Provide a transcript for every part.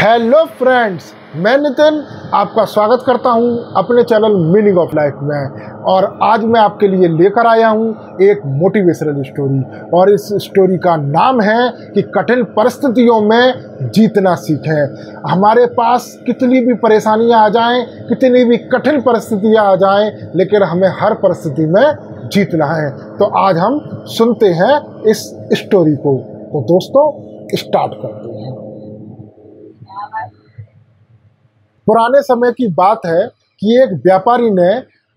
Hello friends, मैं नितिन आपका स्वागत करता हूं अपने चैनल मीनिंग ऑफ लाइफ में। और आज मैं आपके लिए लेकर आया हूं एक मोटिवेशनल स्टोरी, और इस स्टोरी का नाम है कि कठिन परिस्थितियों में जीतना सीखें। हमारे पास कितनी भी परेशानियां आ जाएं, कितनी भी कठिन परिस्थितियां आ जाएं, लेकिन हमें हर परिस्थिति में जीतना है। तो आज हम सुनते हैं इस स्टोरी को। तो दोस्तों, स्टार्ट करते हैं। पुराने समय की बात है कि एक व्यापारी ने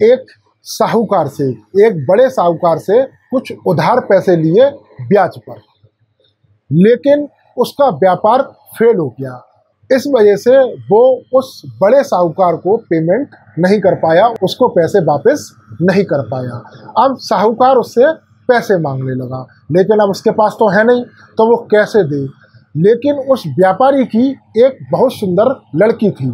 एक साहूकार से, एक बड़े साहूकार से कुछ उधार पैसे लिए ब्याज पर, लेकिन उसका व्यापार फेल हो गया। इस वजह से वो उस बड़े साहूकार को पेमेंट नहीं कर पाया, उसको पैसे वापस नहीं कर पाया। अब साहूकार उससे पैसे मांगने लगा, लेकिन अब उसके पास तो है नहीं, तो वो कैसे दे। लेकिन उस व्यापारी की एक बहुत सुंदर लड़की थी,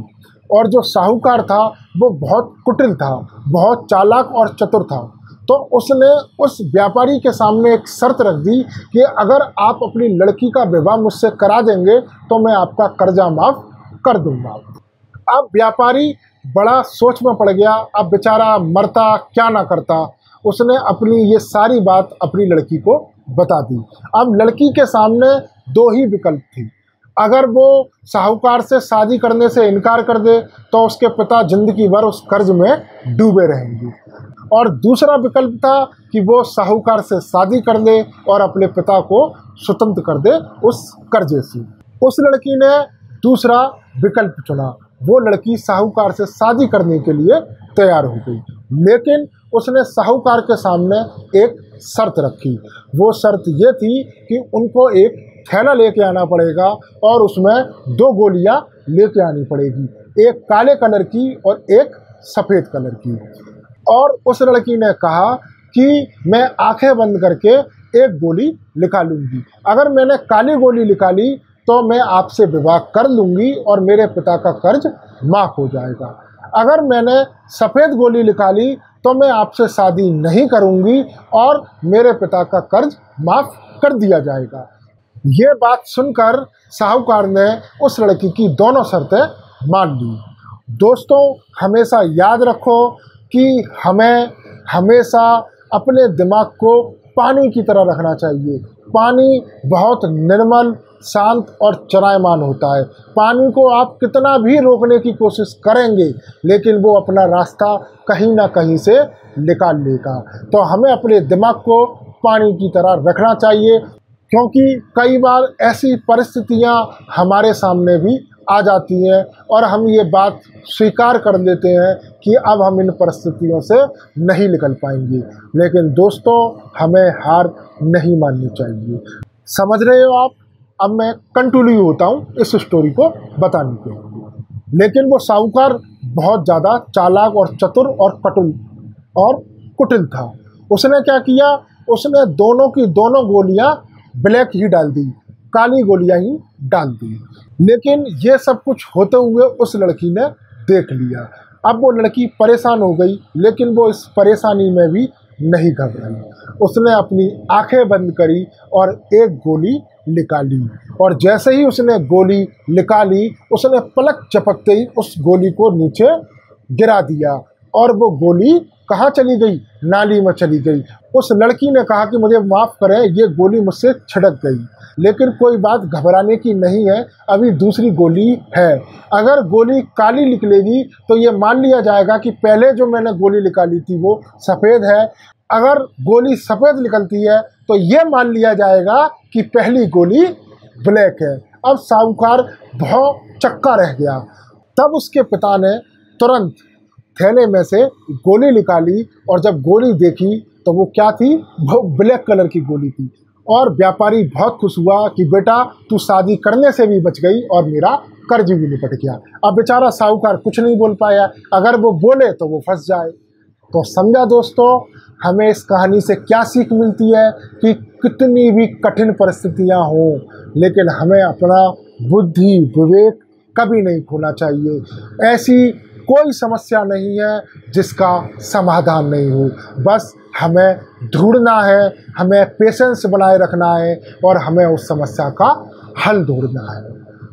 और जो साहूकार था वो बहुत कुटिल था, बहुत चालाक और चतुर था। तो उसने उस व्यापारी के सामने एक शर्त रख दी कि अगर आप अपनी लड़की का विवाह मुझसे करा देंगे तो मैं आपका कर्जा माफ़ कर दूंगा। अब व्यापारी बड़ा सोच में पड़ गया। अब बेचारा मरता क्या ना करता। उसने अपनी ये सारी बात अपनी लड़की को बता दी। अब लड़की के सामने दो ही विकल्प थी। अगर वो साहूकार से शादी करने से इनकार कर दे तो उसके पिता जिंदगी भर उस कर्ज में डूबे रहेंगे, और दूसरा विकल्प था कि वो साहूकार से शादी कर ले और अपने पिता को स्वतंत्र कर दे उस कर्जे से। उस लड़की ने दूसरा विकल्प चुना। वो लड़की साहूकार से शादी करने के लिए तैयार हो गई, लेकिन उसने साहूकार के सामने एक शर्त रखी। वो शर्त ये थी कि उनको एक थैला लेके आना पड़ेगा और उसमें दो गोलियां लेके आनी पड़ेगी, एक काले कलर की और एक सफ़ेद कलर की। और उस लड़की ने कहा कि मैं आंखें बंद करके एक गोली निकालूंगी। अगर मैंने काली गोली निकाली तो मैं आपसे विवाह कर लूँगी और मेरे पिता का कर्ज माफ़ हो जाएगा। अगर मैंने सफ़ेद गोली निकाली तो मैं आपसे शादी नहीं करूँगी और मेरे पिता का कर्ज माफ़ कर दिया जाएगा। ये बात सुनकर साहूकार ने उस लड़की की दोनों शर्तें मान ली। दोस्तों, हमेशा याद रखो कि हमें हमेशा अपने दिमाग को पानी की तरह रखना चाहिए। पानी बहुत निर्मल, शांत और चलायमान होता है। पानी को आप कितना भी रोकने की कोशिश करेंगे, लेकिन वो अपना रास्ता कहीं ना कहीं से निकाल लेगा। तो हमें अपने दिमाग को पानी की तरह रखना चाहिए, क्योंकि कई बार ऐसी परिस्थितियां हमारे सामने भी आ जाती हैं और हम ये बात स्वीकार कर लेते हैं कि अब हम इन परिस्थितियों से नहीं निकल पाएंगे। लेकिन दोस्तों, हमें हार नहीं माननी चाहिए। समझ रहे हो आप? अब मैं कंटिन्यू होता हूँ इस स्टोरी को बताने के लिए। लेकिन वो साहूकार बहुत ज़्यादा चालाक और चतुर और कुटिल था। उसने क्या किया, उसने दोनों की दोनों गोलियां ब्लैक ही डाल दी, काली गोलियां ही डाल दी। लेकिन ये सब कुछ होते हुए उस लड़की ने देख लिया। अब वो लड़की परेशान हो गई, लेकिन वो इस परेशानी में भी नहीं घबराई। उसने अपनी आंखें बंद करी और एक गोली निकाली, और जैसे ही उसने गोली निकाली, उसने पलक झपकते ही उस गोली को नीचे गिरा दिया, और वो गोली कहाँ चली गई? नाली में चली गई। उस लड़की ने कहा कि मुझे माफ़ करें, ये गोली मुझसे छिड़क गई, लेकिन कोई बात घबराने की नहीं है, अभी दूसरी गोली है। अगर गोली काली निकलेगी तो ये मान लिया जाएगा कि पहले जो मैंने गोली निकाली थी वो सफ़ेद है। अगर गोली सफ़ेद निकलती है तो ये मान लिया जाएगा कि पहली गोली ब्लैक है। अब साहूकार बहुत चक्का रह गया। तब उसके पिता ने तुरंत थैले में से गोली निकाली, और जब गोली देखी तो वो क्या थी? वो ब्लैक कलर की गोली थी। और व्यापारी बहुत खुश हुआ कि बेटा, तू शादी करने से भी बच गई और मेरा कर्ज भी निपट गया। अब बेचारा साहूकार कुछ नहीं बोल पाया, अगर वो बोले तो वो फंस जाए। तो समझा दोस्तों, हमें इस कहानी से क्या सीख मिलती है कि कितनी भी कठिन परिस्थितियां हों, लेकिन हमें अपना बुद्धि विवेक कभी नहीं खोना चाहिए। ऐसी कोई समस्या नहीं है जिसका समाधान नहीं हो। बस हमें ढूंढना है, हमें पेशेंस बनाए रखना है, और हमें उस समस्या का हल ढूंढना है।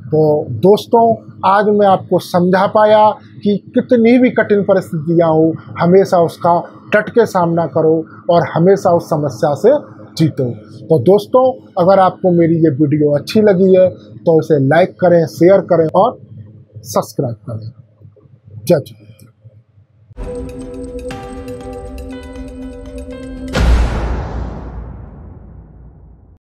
तो दोस्तों, आज मैं आपको समझा पाया कि कितनी भी कठिन परिस्थितियाँ हो, हमेशा उसका डट के सामना करो और हमेशा उस समस्या से जीतो। तो दोस्तों, अगर आपको मेरी ये वीडियो अच्छी लगी है तो इसे लाइक करें, शेयर करें और सब्सक्राइब करें। जय हिंद।